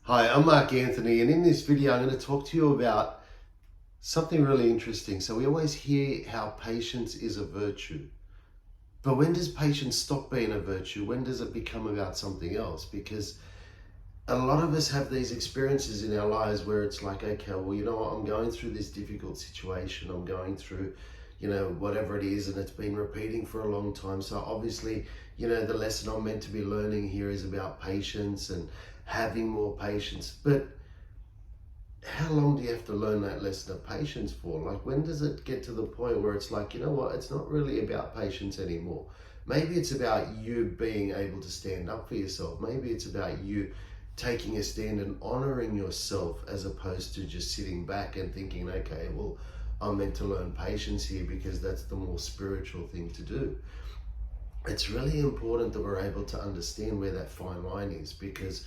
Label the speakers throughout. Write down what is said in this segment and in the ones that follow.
Speaker 1: Hi, I'm Mark Anthony, and in this video I'm going to talk to you about something really interesting. So we always hear how patience is a virtue. But when does patience stop being a virtue? When does it become about something else? Because a lot of us have these experiences in our lives where it's like, okay, well, you know what, I'm going through this difficult situation. I'm going through, whatever it is, and it's been repeating for a long time. So obviously, the lesson I'm meant to be learning here is about patience and having more patience. But how long do you have to learn that lesson of patience for? Like, when does it get to the point where it's like, you know what, it's not really about patience anymore? Maybe it's about you being able to stand up for yourself. Maybe it's about you taking a stand and honoring yourself, as opposed to just sitting back and thinking, okay, well, I'm meant to learn patience here because that's the more spiritual thing to do. It's really important that we're able to understand where that fine line is, because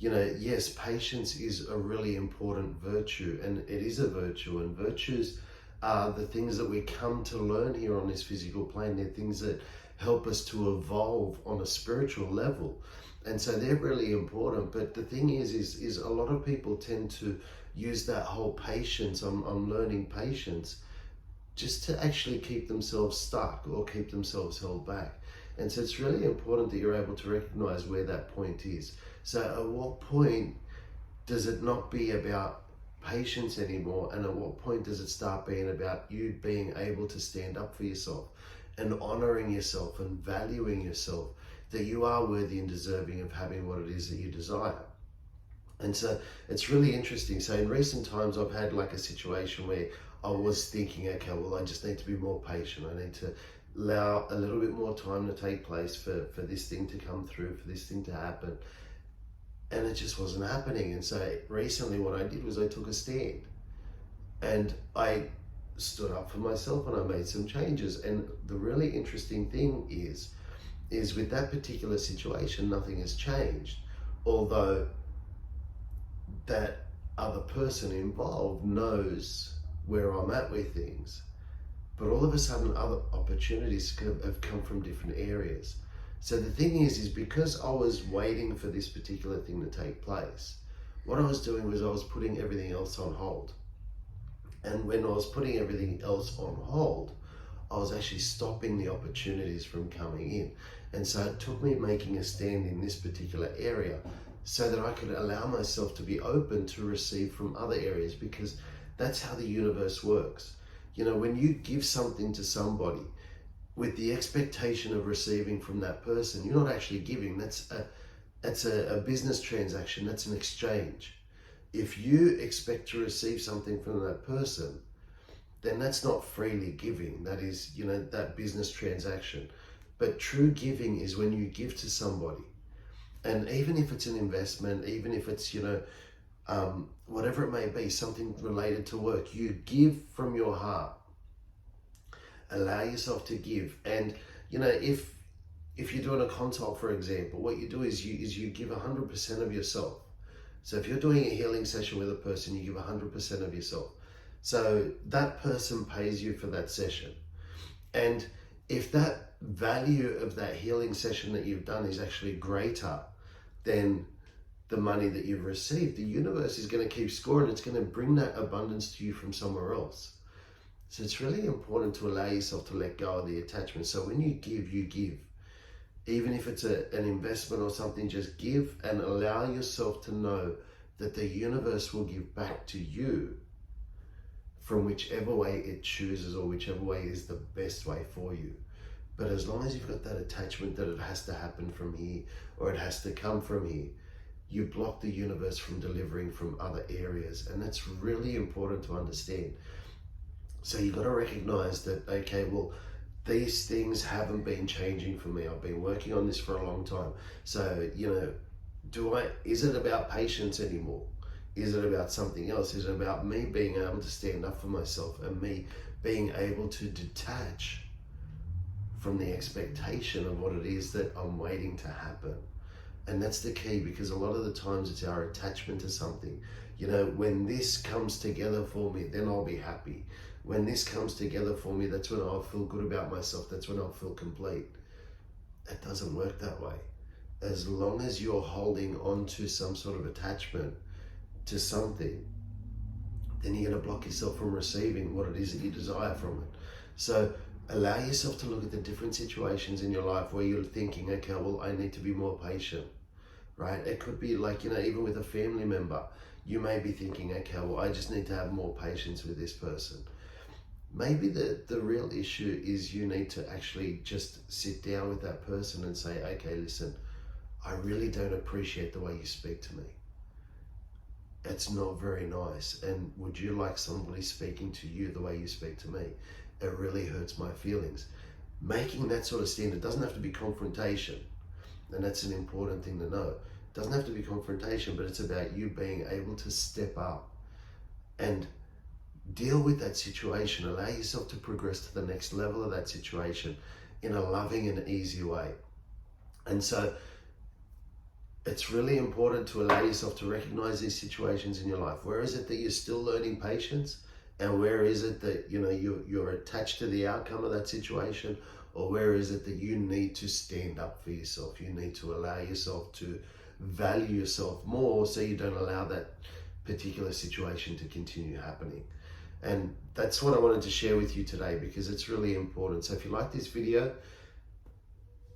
Speaker 1: yes, patience is a really important virtue, and it is a virtue, and virtues are the things that we come to learn here on this physical plane. They're things that help us to evolve on a spiritual level. And so they're really important. But the thing is a lot of people tend to use that whole patience, I'm learning patience, just to actually keep themselves stuck or keep themselves held back. And so it's really important that you're able to recognize where that point is. So at what point does it not be about patience anymore? And at what point does it start being about you being able to stand up for yourself and honoring yourself and valuing yourself, that you are worthy and deserving of having what it is that you desire? And so it's really interesting. So in recent times, I've had like a situation where I was thinking, okay, well, I just need to be more patient. I need to allow a little bit more time to take place for this thing to come through, for this thing to happen. And it just wasn't happening. And so recently what I did was I took a stand and I stood up for myself and I made some changes. And the really interesting thing is with that particular situation, nothing has changed. Although that other person involved knows where I'm at with things. But all of a sudden, other opportunities have come from different areas. So the thing is because I was waiting for this particular thing to take place, what I was doing was I was putting everything else on hold. And when I was putting everything else on hold, I was actually stopping the opportunities from coming in. And so it took me making a stand in this particular area so that I could allow myself to be open to receive from other areas, because that's how the universe works. When you give something to somebody with the expectation of receiving from that person, you're not actually giving. That's a business transaction. That's an exchange. If you expect to receive something from that person, then that's not freely giving. That is, that business transaction. But true giving is when you give to somebody. And even if it's an investment, even if it's, whatever it may be, something related to work, you give from your heart. Allow yourself to give. And, if you're doing a consult, for example, what you do is you give 100% of yourself. So if you're doing a healing session with a person, you give 100% of yourself. So that person pays you for that session. And if that value of that healing session that you've done is actually greater than the money that you've received, the universe is going to keep score, and it's going to bring that abundance to you from somewhere else. So it's really important to allow yourself to let go of the attachment. So when you give, you give. Even if it's an investment or something, just give and allow yourself to know that the universe will give back to you from whichever way it chooses, or whichever way is the best way for you. But as long as you've got that attachment that it has to happen from here, or it has to come from here, you block the universe from delivering from other areas. And that's really important to understand. So you've got to recognize that, okay, well, these things haven't been changing for me. I've been working on this for a long time. So, is it about patience anymore? Is it about something else? Is it about me being able to stand up for myself and me being able to detach from the expectation of what it is that I'm waiting to happen? And that's the key, because a lot of the times it's our attachment to something. When this comes together for me, then I'll be happy. When this comes together for me, that's when I'll feel good about myself. That's when I'll feel complete. It doesn't work that way. as long as you're holding on to some sort of attachment to something, then you're going to block yourself from receiving what it is that you desire from it. So allow yourself to look at the different situations in your life where you're thinking, okay, well, I need to be more patient, right? It could be like, even with a family member, you may be thinking, okay, well, I just need to have more patience with this person. Maybe the real issue is you need to actually just sit down with that person and say, okay, listen, I really don't appreciate the way you speak to me. It's not very nice. And would you like somebody speaking to you the way you speak to me? It really hurts my feelings. Making that sort of standard doesn't have to be confrontation. And that's an important thing to know. It doesn't have to be confrontation, but it's about you being able to step up and deal with that situation. Allow yourself to progress to the next level of that situation in a loving and easy way. And so it's really important to allow yourself to recognize these situations in your life. Where is it that you're still learning patience? And where is it that you're attached to the outcome of that situation? Or where is it that you need to stand up for yourself? You need to allow yourself to value yourself more so you don't allow that particular situation to continue happening. And that's what I wanted to share with you today, because it's really important. So if you like this video,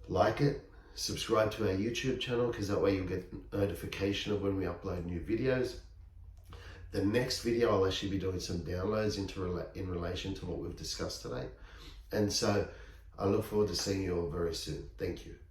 Speaker 1: like it, subscribe to our YouTube channel, because that way you'll get notification of when we upload new videos. The next video, I'll actually be doing some downloads in relation to what we've discussed today. And so I look forward to seeing you all very soon. Thank you.